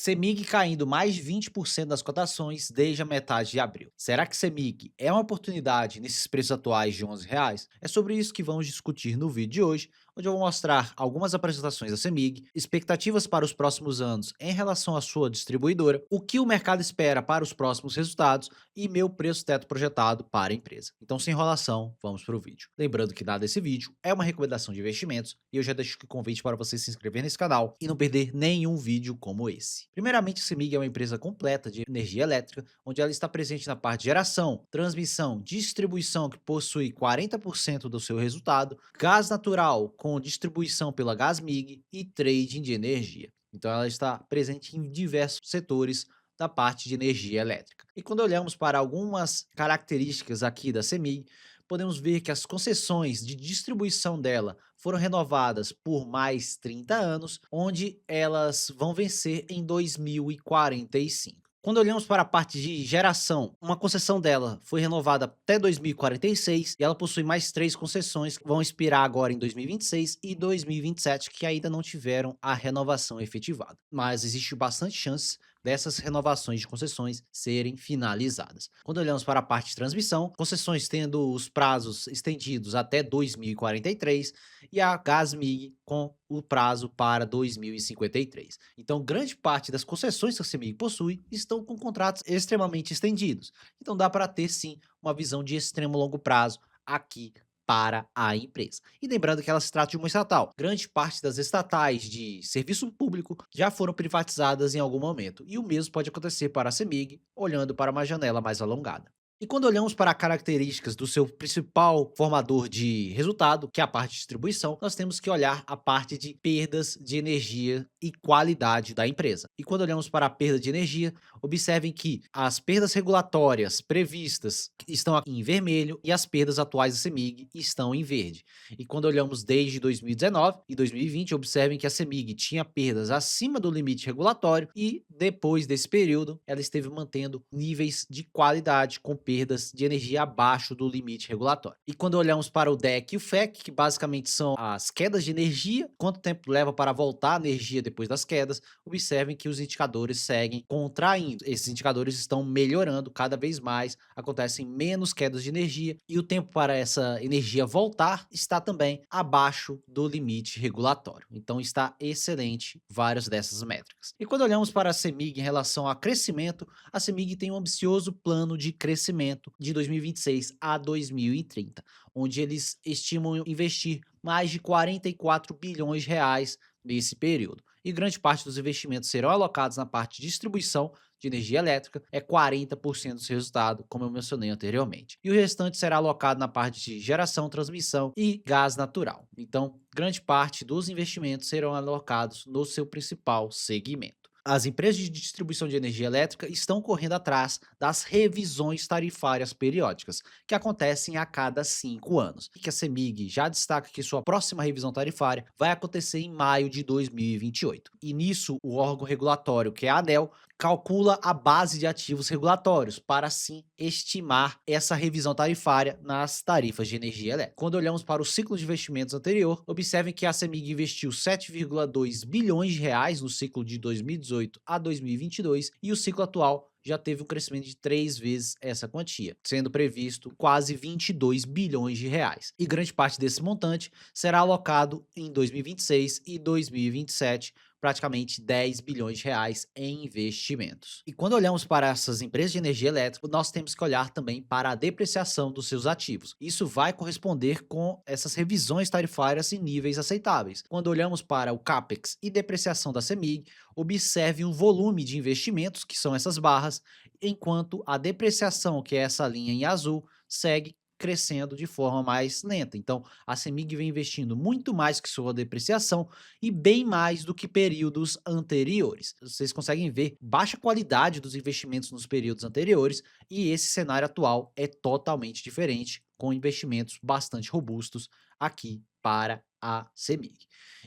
CEMIG caindo mais de 20% das cotações desde a metade de abril. Será que CEMIG é uma oportunidade nesses preços atuais de R$ 11? É sobre isso que vamos discutir no vídeo de hoje, onde eu vou mostrar algumas apresentações da CEMIG, expectativas para os próximos anos em relação à sua distribuidora, o que o mercado espera para os próximos resultados e meu preço teto projetado para a empresa. Então, sem enrolação, vamos para o vídeo. Lembrando que nada desse vídeo é uma recomendação de investimentos e eu já deixo aqui o convite para você se inscrever nesse canal e não perder nenhum vídeo como esse. Primeiramente, a CEMIG é uma empresa completa de energia elétrica, onde ela está presente na parte de geração, transmissão, distribuição, que possui 40% do seu resultado, gás natural com distribuição pela Gasmig e trading de energia. Então ela está presente em diversos setores da parte de energia elétrica. E quando olhamos para algumas características aqui da CEMIG, podemos ver que as concessões de distribuição dela foram renovadas por mais 30 anos, onde elas vão vencer em 2045. Quando olhamos para a parte de geração, uma concessão dela foi renovada até 2046 e ela possui mais 3 concessões que vão expirar agora em 2026 e 2027, que ainda não tiveram a renovação efetivada. Mas existe bastante chance dessas renovações de concessões serem finalizadas. Quando olhamos para a parte de transmissão, concessões tendo os prazos estendidos até 2043 e a Gasmig com o prazo para 2053. Então, grande parte das concessões que a CEMIG possui estão com contratos extremamente estendidos. Então, dá para ter sim uma visão de extremo longo prazo aqui para a empresa. E lembrando que ela se trata de uma estatal. Grande parte das estatais de serviço público já foram privatizadas em algum momento. E o mesmo pode acontecer para a CEMIG, olhando para uma janela mais alongada. E quando olhamos para características do seu principal formador de resultado, que é a parte de distribuição, nós temos que olhar a parte de perdas de energia e qualidade da empresa. E quando olhamos para a perda de energia, observem que as perdas regulatórias previstas estão aqui em vermelho e as perdas atuais da CEMIG estão em verde. E quando olhamos desde 2019 e 2020, observem que a CEMIG tinha perdas acima do limite regulatório e depois desse período ela esteve mantendo níveis de qualidade com perdas de energia abaixo do limite regulatório. E quando olhamos para o DEC e o FEC, que basicamente são as quedas de energia, quanto tempo leva para voltar a energia depois das quedas, observem que os indicadores seguem contraindo. Esses indicadores estão melhorando cada vez mais, acontecem menos quedas de energia e o tempo para essa energia voltar está também abaixo do limite regulatório. Então está excelente várias dessas métricas. E quando olhamos para a CEMIG em relação a crescimento, a CEMIG tem um ambicioso plano de crescimento de 2026 a 2030, onde eles estimam investir mais de 44 bilhões de reais nesse período. E grande parte dos investimentos serão alocados na parte de distribuição de energia elétrica, é 40% do seu resultado, como eu mencionei anteriormente. E o restante será alocado na parte de geração, transmissão e gás natural. Então, grande parte dos investimentos serão alocados no seu principal segmento. As empresas de distribuição de energia elétrica estão correndo atrás das revisões tarifárias periódicas, que acontecem a cada 5 anos. E que a CEMIG já destaca que sua próxima revisão tarifária vai acontecer em maio de 2028. E nisso, o órgão regulatório, que é a ANEEL, calcula a base de ativos regulatórios para assim estimar essa revisão tarifária nas tarifas de energia elétrica. Quando olhamos para o ciclo de investimentos anterior, observem que a CEMIG investiu 7,2 bilhões de reais no ciclo de 2018 a 2022 e o ciclo atual já teve um crescimento de 3 vezes essa quantia, sendo previsto quase 22 bilhões de reais. E grande parte desse montante será alocado em 2026 e 2027, praticamente 10 bilhões de reais em investimentos. E quando olhamos para essas empresas de energia elétrica, nós temos que olhar também para a depreciação dos seus ativos. Isso vai corresponder com essas revisões tarifárias em níveis aceitáveis. Quando olhamos para o CAPEX e depreciação da CEMIG, observe o volume de investimentos, que são essas barras, enquanto a depreciação, que é essa linha em azul, segue crescendo de forma mais lenta. Então, a CEMIG vem investindo muito mais que sua depreciação e bem mais do que períodos anteriores. Vocês conseguem ver baixa qualidade dos investimentos nos períodos anteriores e esse cenário atual é totalmente diferente, com investimentos bastante robustos aqui para a CEMIG.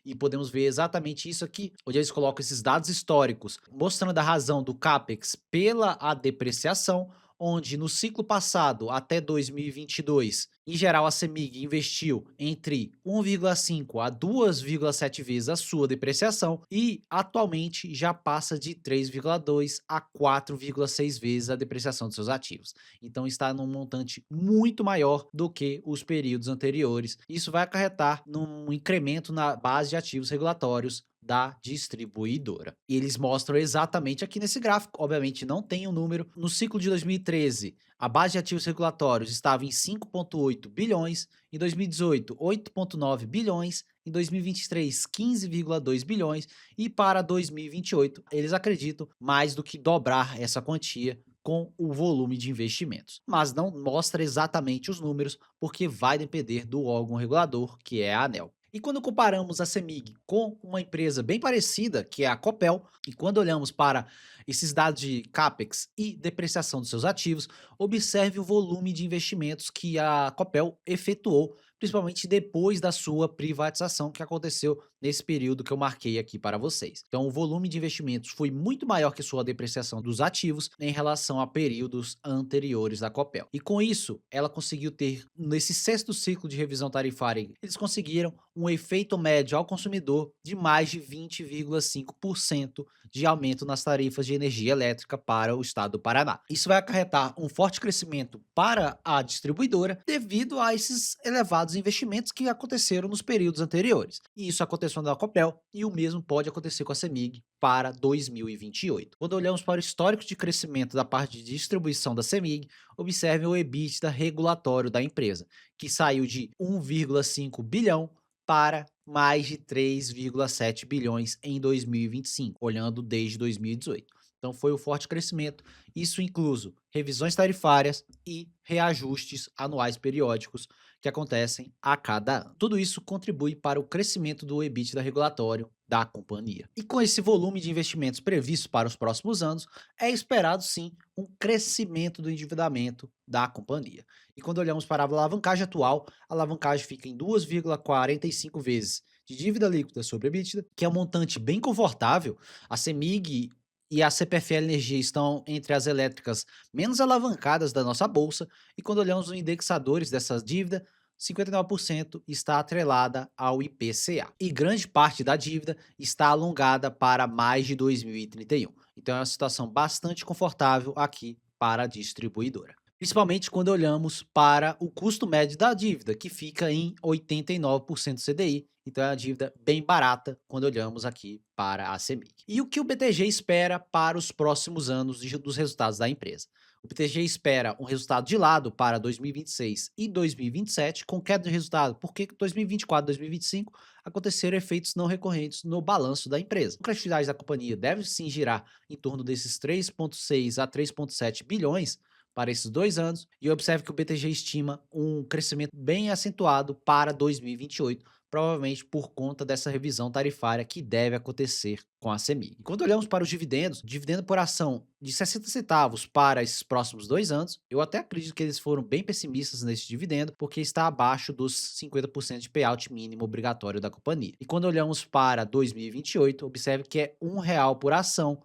E podemos ver exatamente isso aqui, onde eles colocam esses dados históricos, mostrando a razão do CAPEX pela a depreciação, onde no ciclo passado, até 2022, Em geral, a CEMIG investiu entre 1,5 a 2,7 vezes a sua depreciação e atualmente já passa de 3,2 a 4,6 vezes a depreciação de seus ativos. Então está num montante muito maior do que os períodos anteriores. Isso vai acarretar num incremento na base de ativos regulatórios da distribuidora. E eles mostram exatamente aqui nesse gráfico, obviamente não tem o número. No ciclo de 2013, a base de ativos regulatórios estava em 5,8 bilhões, em 2018, 8,9 bilhões, em 2023, 15,2 bilhões e para 2028, eles acreditam mais do que dobrar essa quantia com o volume de investimentos. Mas não mostra exatamente os números, porque vai depender do órgão regulador, que é a ANEEL. E quando comparamos a CEMIG com uma empresa bem parecida, que é a Copel, e quando olhamos para esses dados de CAPEX e depreciação dos seus ativos, observe o volume de investimentos que a Copel efetuou, principalmente depois da sua privatização, que aconteceu nesse período que eu marquei aqui para vocês. Então, o volume de investimentos foi muito maior que sua depreciação dos ativos em relação a períodos anteriores da Copel. E com isso, ela conseguiu ter, nesse sexto ciclo de revisão tarifária, eles conseguiram um efeito médio ao consumidor de mais de 20,5% de aumento nas tarifas de energia elétrica para o estado do Paraná. Isso vai acarretar um forte crescimento para a distribuidora devido a esses elevados investimentos que aconteceram nos períodos anteriores. E isso aconteceu na Copel e o mesmo pode acontecer com a CEMIG para 2028. Quando olhamos para o histórico de crescimento da parte de distribuição da CEMIG, observe o EBITDA regulatório da empresa, que saiu de 1,5 bilhão para mais de 3,7 bilhões em 2025, olhando desde 2018. Então foi um forte crescimento, isso incluso revisões tarifárias e reajustes anuais periódicos que acontecem a cada ano. Tudo isso contribui para o crescimento do EBITDA regulatório da companhia. E com esse volume de investimentos previsto para os próximos anos, é esperado sim um crescimento do endividamento da companhia. E quando olhamos para a alavancagem atual, a alavancagem fica em 2,45 vezes de dívida líquida sobre EBITDA, que é um montante bem confortável. A CEMIG e a CPFL Energia estão entre as elétricas menos alavancadas da nossa bolsa, e quando olhamos os indexadores dessa dívida, 59% está atrelada ao IPCA. E grande parte da dívida está alongada para mais de 2031. Então é uma situação bastante confortável aqui para a distribuidora. Principalmente quando olhamos para o custo médio da dívida, que fica em 89% CDI. Então é uma dívida bem barata quando olhamos aqui para a CEMIG. E o que o BTG espera para os próximos anos dos resultados da empresa? O BTG espera um resultado de lado para 2026 e 2027, com queda de resultado, porque 2024 e 2025 aconteceram efeitos não recorrentes no balanço da empresa. A lucratividade da companhia deve sim girar em torno desses 3,6 a 3,7 bilhões para esses 2 anos, e observe que o BTG estima um crescimento bem acentuado para 2028, provavelmente por conta dessa revisão tarifária que deve acontecer com a CEMIG. Quando olhamos para os dividendos, dividendo por ação de 60 centavos para esses próximos 2 anos, eu até acredito que eles foram bem pessimistas nesse dividendo, porque está abaixo dos 50% de payout mínimo obrigatório da companhia. E quando olhamos para 2028, observe que é R$ 1 por ação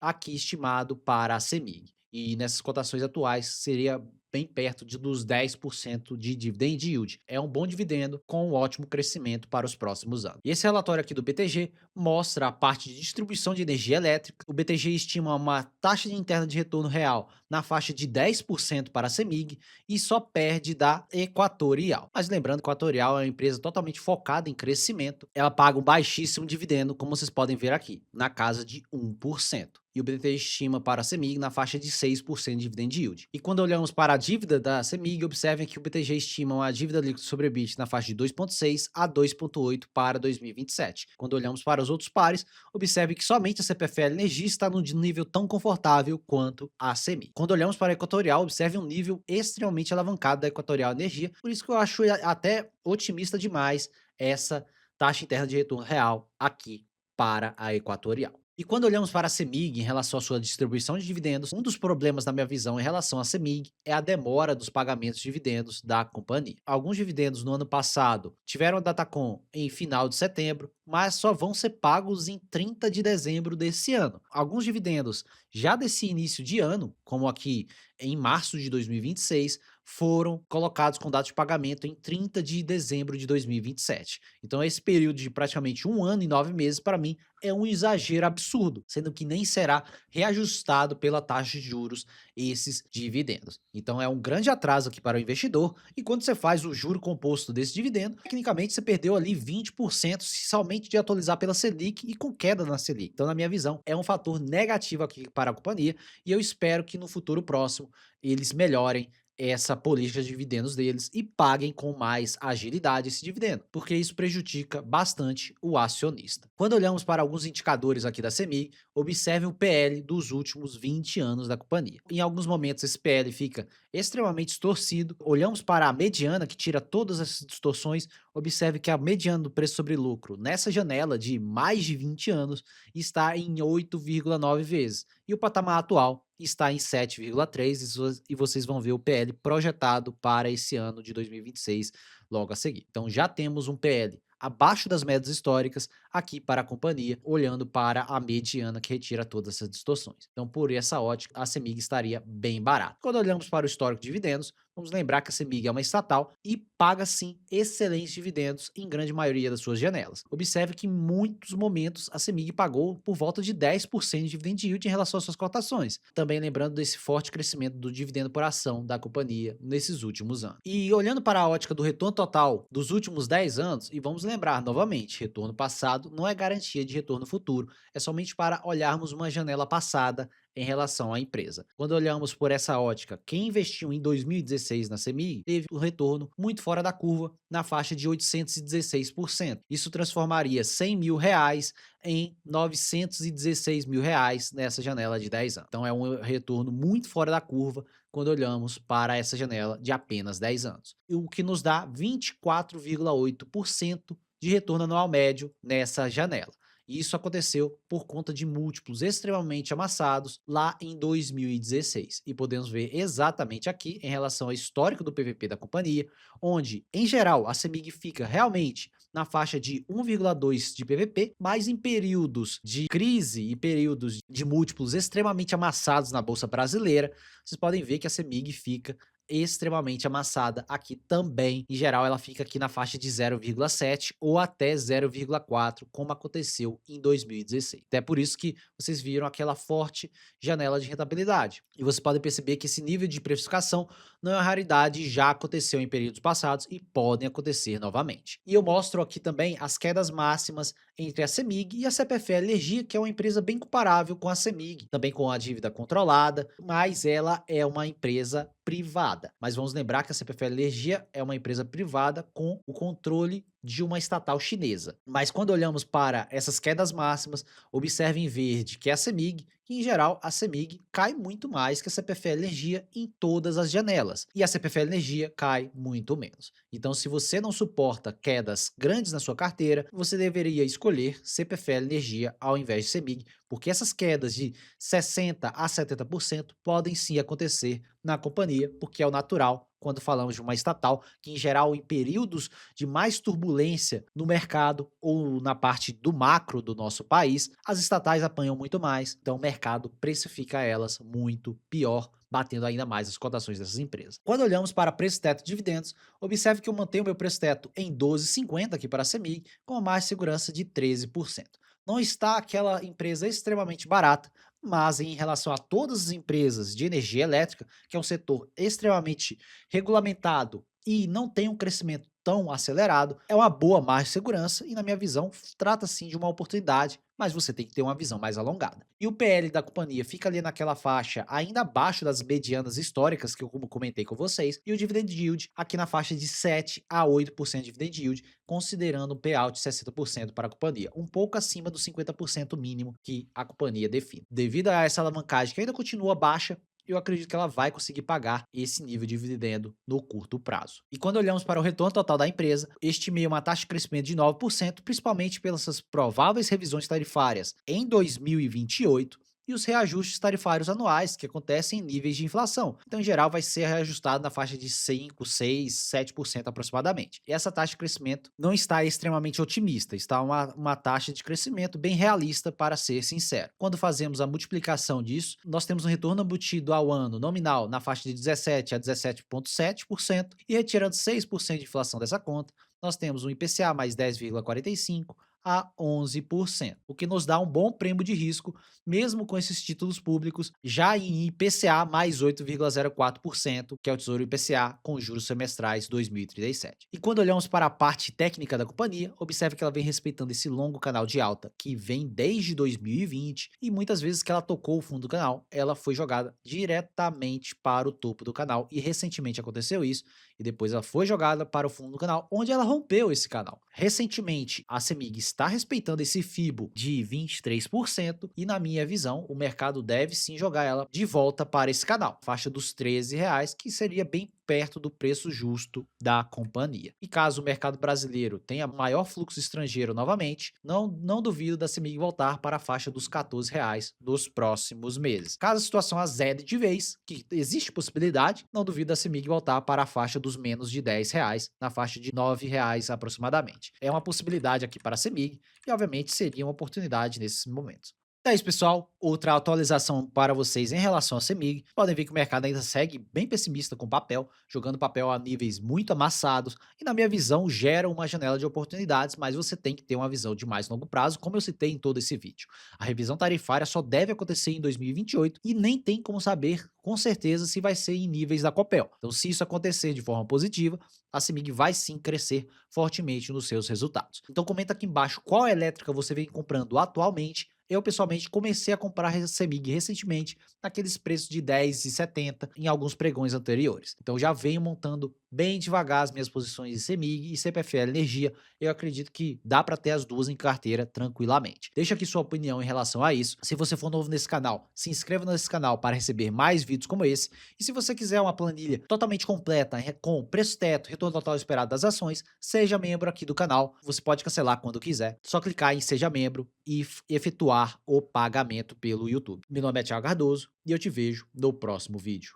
aqui estimado para a CEMIG. E nessas cotações atuais seria bem perto dos 10% de dividend yield. É um bom dividendo com um ótimo crescimento para os próximos anos. E esse relatório aqui do BTG mostra a parte de distribuição de energia elétrica. O BTG estima uma taxa interna de retorno real na faixa de 10% para a CEMIG e só perde da Equatorial. Mas lembrando que a Equatorial é uma empresa totalmente focada em crescimento. Ela paga um baixíssimo dividendo, como vocês podem ver aqui, na casa de 1%. E o BTG estima para a CEMIG na faixa de 6% de dividend yield. E quando olhamos para a dívida da CEMIG, observem que o BTG estima uma dívida líquida sobre EBITDA na faixa de 2,6 a 2,8 para 2027. Quando olhamos para os outros pares, observe que somente a CPFL Energia está num nível tão confortável quanto a CEMIG. Quando olhamos para a Equatorial, observe um nível extremamente alavancado da Equatorial Energia, por isso que eu acho até otimista demais essa taxa interna de retorno real aqui para a Equatorial. E quando olhamos para a CEMIG em relação à sua distribuição de dividendos, um dos problemas, na minha visão, em relação à CEMIG é a demora dos pagamentos de dividendos da companhia. Alguns dividendos no ano passado tiveram a Datacom em final de setembro, mas só vão ser pagos em 30 de dezembro desse ano. Alguns dividendos já desse início de ano, como aqui em março de 2026, foram colocados com data de pagamento em 30 de dezembro de 2027. Então esse período de praticamente 1 ano e 9 meses, para mim, é um exagero absurdo, sendo que nem será reajustado pela taxa de juros esses dividendos. Então é um grande atraso aqui para o investidor, e quando você faz o juro composto desse dividendo, tecnicamente você perdeu ali 20% se somente de atualizar pela Selic e com queda na Selic. Então, na minha visão, é um fator negativo aqui para a companhia, e eu espero que no futuro próximo eles melhorem essa política de dividendos deles e paguem com mais agilidade esse dividendo, porque isso prejudica bastante o acionista. Quando olhamos para alguns indicadores aqui da CEMIG, observe o PL dos últimos 20 anos da companhia. Em alguns momentos esse PL fica extremamente distorcido. Olhamos para a mediana, que tira todas essas distorções, observe que a mediana do preço sobre lucro nessa janela de mais de 20 anos está em 8,9 vezes, e o patamar atual está em 7,3, e vocês vão ver o PL projetado para esse ano de 2026 logo a seguir. Então já temos um PL abaixo das médias históricas aqui para a companhia, olhando para a mediana que retira todas essas distorções. Então, por essa ótica, a CEMIG estaria bem barata. Quando olhamos para o histórico de dividendos, vamos lembrar que a CEMIG é uma estatal e paga sim excelentes dividendos em grande maioria das suas janelas. Observe que em muitos momentos a CEMIG pagou por volta de 10% de dividend yield em relação às suas cotações. Também lembrando desse forte crescimento do dividendo por ação da companhia nesses últimos anos. E olhando para a ótica do retorno total dos últimos 10 anos, e vamos lembrar novamente, retorno passado não é garantia de retorno futuro, é somente para olharmos uma janela passada em relação à empresa. Quando olhamos por essa ótica, quem investiu em 2016 na CEMIG teve um retorno muito fora da curva, na faixa de 816%. Isso transformaria R$ 100.000 em R$ 916.000 nessa janela de 10 anos. Então é um retorno muito fora da curva quando olhamos para essa janela de apenas 10 anos. O que nos dá 24,8% de retorno anual médio nessa janela. E isso aconteceu por conta de múltiplos extremamente amassados lá em 2016. E podemos ver exatamente aqui em relação ao histórico do PVP da companhia, onde, em geral, a CEMIG fica realmente na faixa de 1,2 de PVP, mas em períodos de crise e períodos de múltiplos extremamente amassados na Bolsa Brasileira, vocês podem ver que a CEMIG fica extremamente amassada aqui também. Em geral, ela fica aqui na faixa de 0,7 ou até 0,4, como aconteceu em 2016. Até por isso que vocês viram aquela forte janela de rentabilidade. E vocês podem perceber que esse nível de precificação não é uma raridade, já aconteceu em períodos passados e podem acontecer novamente. E eu mostro aqui também as quedas máximas entre a CEMIG e a CPFL Energia, que é uma empresa bem comparável com a CEMIG, também com a dívida controlada, mas ela é uma empresa privada. Mas vamos lembrar que a CPFL Energia é uma empresa privada com o controle de uma estatal chinesa. Mas quando olhamos para essas quedas máximas, observe em verde que é a CEMIG, que em geral a CEMIG cai muito mais que a CPFL Energia em todas as janelas, e a CPFL Energia cai muito menos. Então, se você não suporta quedas grandes na sua carteira, você deveria escolher CPFL Energia ao invés de CEMIG, porque essas quedas de 60 a 70% podem sim acontecer na companhia, porque é o natural quando falamos de uma estatal, que em geral em períodos de mais turbulência no mercado ou na parte do macro do nosso país, as estatais apanham muito mais, então o mercado precifica elas muito pior, batendo ainda mais as cotações dessas empresas. Quando olhamos para preço teto de dividendos, observe que eu mantenho o meu preço teto em 12,50 aqui para a CEMIG, com mais segurança de 13%. Não está aquela empresa extremamente barata, mas em relação a todas as empresas de energia elétrica, que é um setor extremamente regulamentado e não tem um crescimento tão acelerado, é uma boa margem de segurança e, na minha visão, trata sim de uma oportunidade, mas você tem que ter uma visão mais alongada. E o PL da companhia fica ali naquela faixa ainda abaixo das medianas históricas que eu comentei com vocês, e o dividend yield aqui na faixa de 7 a 8% de dividend yield, considerando um payout de 60% para a companhia, um pouco acima do 50% mínimo que a companhia define. Devido a essa alavancagem que ainda continua baixa, eu acredito que ela vai conseguir pagar esse nível de dividendo no curto prazo. E quando olhamos para o retorno total da empresa, estimei uma taxa de crescimento de 9%, principalmente pelas prováveis revisões tarifárias em 2028 e os reajustes tarifários anuais, que acontecem em níveis de inflação. Então, em geral, vai ser reajustado na faixa de 5, 6, 7% aproximadamente. E essa taxa de crescimento não está extremamente otimista, está uma taxa de crescimento bem realista, para ser sincero. Quando fazemos a multiplicação disso, nós temos um retorno embutido ao ano nominal na faixa de 17 a 17,7%, e retirando 6% de inflação dessa conta, nós temos um IPCA mais 10,45 a 11%, o que nos dá um bom prêmio de risco, mesmo com esses títulos públicos já em IPCA mais 8,04%, que é o Tesouro IPCA com juros semestrais 2037. E quando olhamos para a parte técnica da companhia, observe que ela vem respeitando esse longo canal de alta que vem desde 2020, e muitas vezes que ela tocou o fundo do canal, ela foi jogada diretamente para o topo do canal, e recentemente aconteceu isso, e depois ela foi jogada para o fundo do canal, onde ela rompeu esse canal. Recentemente, a CEMIG está respeitando esse FIBO de 23%, e na minha visão, o mercado deve sim jogar ela de volta para esse canal, faixa dos R$ 13, que seria bem perto do preço justo da companhia. E caso o mercado brasileiro tenha maior fluxo estrangeiro novamente, não duvido da CEMIG voltar para a faixa dos R$ 14 nos próximos meses. Caso a situação azede de vez, que existe possibilidade, não duvido da CEMIG voltar para a faixa dos menos de R$ 10, na faixa de R$ 9 aproximadamente. É uma possibilidade aqui para a CEMIG, e obviamente seria uma oportunidade nesses momentos. Então é isso, pessoal. Outra atualização para vocês em relação à CEMIG. Podem ver que o mercado ainda segue bem pessimista com papel, jogando papel a níveis muito amassados, e na minha visão gera uma janela de oportunidades, mas você tem que ter uma visão de mais longo prazo, como eu citei em todo esse vídeo. A revisão tarifária só deve acontecer em 2028, e nem tem como saber com certeza se vai ser em níveis da Copel. Então, se isso acontecer de forma positiva, a CEMIG vai sim crescer fortemente nos seus resultados. Então comenta aqui embaixo qual elétrica você vem comprando atualmente. Eu, pessoalmente, comecei a comprar CEMIG recentemente, naqueles preços de R$ 10,70 em alguns pregões anteriores. Então já venho montando bem devagar as minhas posições de CEMIG e CPFL Energia. Eu acredito que dá para ter as duas em carteira tranquilamente. Deixa aqui sua opinião em relação a isso. Se você for novo nesse canal, se inscreva nesse canal para receber mais vídeos como esse. E se você quiser uma planilha totalmente completa, com preço teto, retorno total esperado das ações, seja membro aqui do canal. Você pode cancelar quando quiser. Só clicar em seja membro e efetuar o pagamento pelo YouTube. Meu nome é Thiago Cardoso e eu te vejo no próximo vídeo.